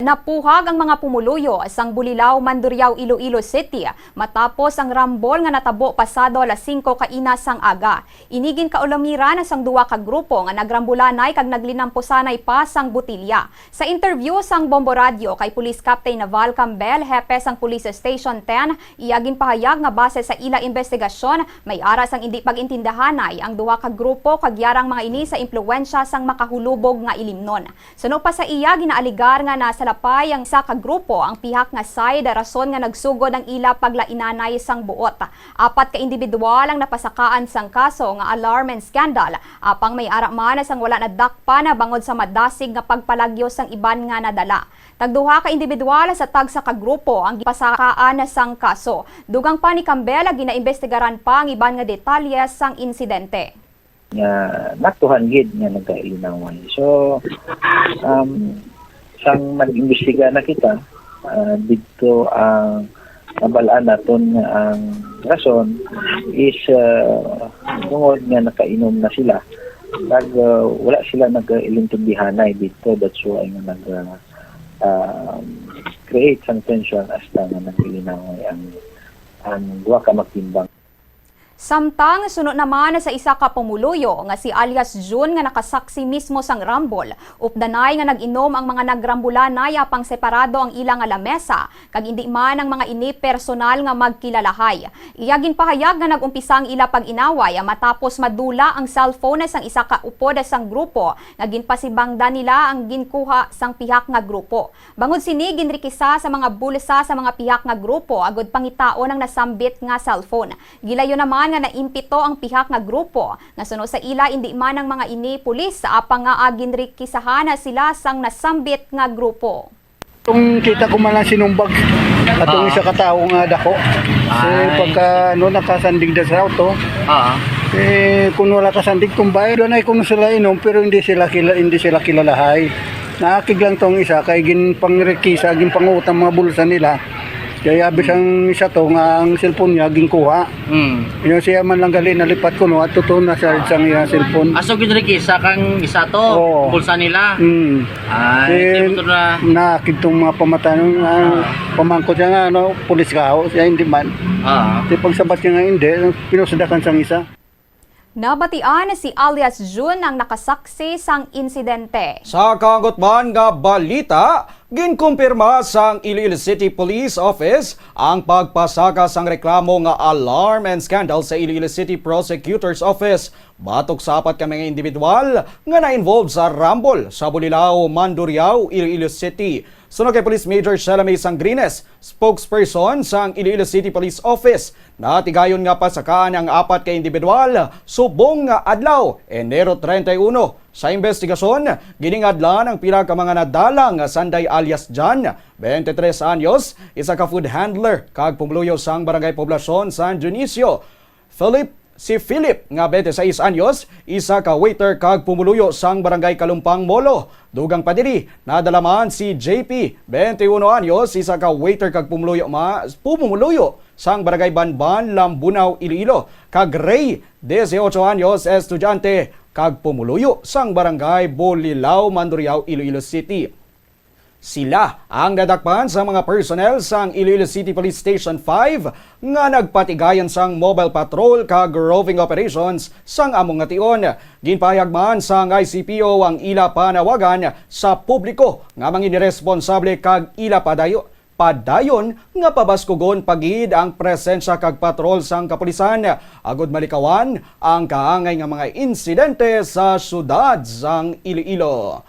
Napuhag ang mga pumuluyo sang Bulilaw, Mandurriao, Iloilo City matapos ang rambol nga natabo pasado alas 5 kaina sang aga. Inigin kaulamira na sang duwa ka grupo nga nagrambulanay kag naglinamposanay pa sang butilya. Sa interview sang Bombo Radio kay Police Captain Naval Cambel, hepe sang Police Station 10, iyagin pahayag nga base sa ila investigasyon may aras ang hindi pagintindahanay ang duwa ka grupo kag yarang mga ini sa impluwensya sang makahulubog nga ilimnon. Suno pa sa iya ginaaligar nga nasa lapay ang isa ka grupo ang pihak nga side rason nga nagsugod ang ila paglainanay sang buot. Apat ka individual ang napasakaan sang kaso nga alarm and scandal. Apang may ara man sang wala na dakpa na bangod sa madasig nga pagpalagyo sang iban nga nadala. Tagduha ka individual sa tag sa ka grupo ang gipasakaan sang kaso. Dugang pa ni Cambela ginaimbestigaran pa ang iban nga detalye sang insidente. Nga natuhan gid nga nagkailinawan. So sang mag-imbestiga na kita dito ang nabalaan naton nga ang rason is tungod nga nakainom na sila wala sila nag-ilintindihanay dito, that's why nga create some tension hasta nga nag-ilinaway ang duwa ka magtimbang. Samtang sunod naman sa isa ka pumuluyo nga si alias June nga nakasaksi mismo sang rambol. Updanay nga nag-inom ang mga nagrambulanay apang separado ang ilang nga lamesa kag hindi man ang mga ini personal nga magkilalahay. Iyagin pahayag nga nag-umpisa ang ila pag-inaway matapos madula ang cellphone sang isa ka upod sang grupo nga ginpasibangda nila ang ginkuha sang pihak nga grupo. Bangod sini ginrikisa sa mga bulsa sa mga pihak nga grupo agod pangitaon ang nasambit nga cellphone. Gilayo naman nga naimpito ang pihak nga grupo nga suno sa ila hindi man ang mga ini pulis apang nga ginrikisahan na sila sang nasambit nga grupo. Kung kita ko man lang sinumbag atong isa ka tawo nga dako. Pagka nakasandig da sa auto. Kung wala kasandig kung bayad na kung sila inom pero hindi sila kilalahay. Nakakig lang tong isa kay gin pangrekisa gin pangutang mga bulsa nila. Kaya abis ang isa to nga ang cellphone niya ginkuha. Yung siya man lang gali nalipat ko no at totoo na sa isang cellphone. Aso ginrikisa kang isa to, bulsa nila. Ay, ito na. Nakitong mga pamatanong pamangkot niya nga pulis ka ho, siya hindi man. Pagsabat niya nga hindi, pinusadakan sang isa. Nabatian si alias June ang nakasaksi sang insidente. Sa kagutman nga balita, ginkumpirma sang Iloilo City Police Office ang pagpasaka sang reklamo nga alarm and scandal sa Iloilo City Prosecutor's Office. Batok sa apat ka mga individual nga na-involved sa rambol sa Bulilaw, Mandurriao, Iloilo City. Sunog kay Police Major Shalame Sangrines, spokesperson sang Iloilo City Police Office, natigayon nga pasakaan ang apat ka individual subong nga adlaw, Enero 31. Sa investigasyon, giningadlan ang pila ka mga nadalang Sanday alias John, 23 anyos, isa ka food handler, kag pumuluyo sang Barangay Poblacion San Dionisio. Si Philip nga 26 anyos, isa ka waiter kag pumuluyo sang Barangay Kalumpang Molo. Dugang pa diri, nadalaman si JP, 21 anyos, isa ka waiter kag pumuluyo sang Barangay Banban, Lambunaw, Iloilo. Kag Ray, 18 anyos, estudyante kag pumuluyo sang Barangay Bulilaw, Mandurriao, Iloilo City. Sila ang nadakpan sa mga personnel sang Iloilo City Police Station 5 nga nagpatigayan sang mobile patrol kag roving operations sang among nga tion. Ginpahayag man sang ICPO ang ila panawagan sa publiko nga manginiresponsable kag ila padayon nga pabaskugon pagid ang presensya kag patrol sang kapulisan agod malikawan ang kaangay nga mga insidente sa syudad sang Iloilo.